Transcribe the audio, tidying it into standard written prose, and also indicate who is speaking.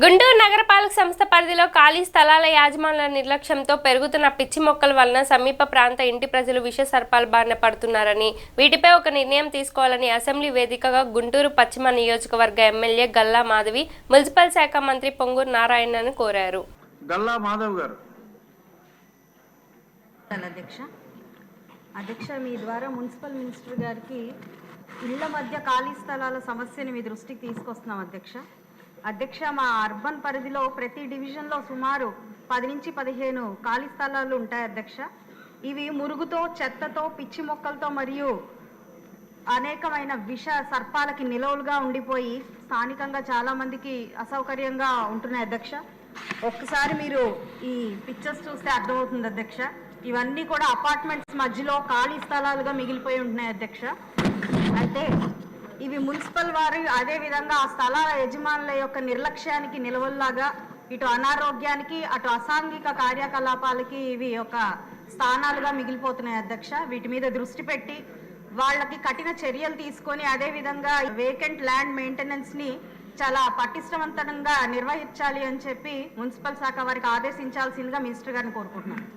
Speaker 1: గుంటూరు నగరపాలక సంస్థ పరిధిలో ఖాళీ స్థలాల యాజమాన్యాల నిర్లక్ష్యంతో పెరుగుతున్న పిచ్చి మొక్కల వలన సమీప ప్రాంత ఇంటి ప్రజలు విష సర్పాల బారిన పడుతున్నారని, వీటిపై ఒక నిర్ణయం తీసుకోవాలని అసెంబ్లీ వేదికగా గుంటూరు పశ్చిమ నియోజకవర్గ ఎమ్మెల్యే గల్లా మాధవి మున్సిపల్ శాఖ మంత్రి పొంగూరు నారాయణను కోరారు.
Speaker 2: గల్లా మాధవ్ గారు.
Speaker 3: అధ్యక్ష, మీ ద్వారా మున్సిపల్ మినిస్టర్ గారికి ఇళ్ల మధ్య ఖాళీ స్థలాల సమస్యని మీ దృష్టికి తీసుకొస్తున్నాం అధ్యక్ష. మా అర్బన్ పరిధిలో ప్రతి డివిజన్లో సుమారు 10 నుంచి 15 ఖాళీ స్థలాలు ఉంటాయి అధ్యక్ష. ఇవి మురుగుతో, చెత్తతో, పిచ్చి మొక్కలతో మరియు అనేకమైన విష సర్పాలకి నిలవులుగా ఉండిపోయి స్థానికంగా చాలామందికి అసౌకర్యంగా ఉంటున్నాయి అధ్యక్ష. ఒక్కసారి మీరు ఈ పిక్చర్స్ చూస్తే అర్థమవుతుంది అధ్యక్ష. ఇవన్నీ కూడా అపార్ట్మెంట్స్ మధ్యలో ఖాళీ స్థలాలుగా మిగిలిపోయి ఉంటున్నాయి అధ్యక్ష. అయితే ఇవి మున్సిపల్ వారు అదేవిధంగా ఆ స్థలాల యజమానుల యొక్క నిర్లక్ష్యానికి నిలవల్లాగా ఇటు అనారోగ్యానికి అటు అసాంఘిక కార్యకలాపాలకి ఇవి ఒక స్థానాలుగా మిగిలిపోతున్నాయి అధ్యక్ష. వీటి మీద దృష్టి పెట్టి వాళ్ళకి కఠిన చర్యలు తీసుకొని అదేవిధంగా వేకెంట్ ల్యాండ్ మెయింటెనెన్స్ని చాలా పటిష్టవంతంగా నిర్వహించాలి అని చెప్పి మున్సిపల్ శాఖ వారికి ఆదేశించాల్సిందిగా మినిస్టర్ గారిని కోరుకుంటున్నాను.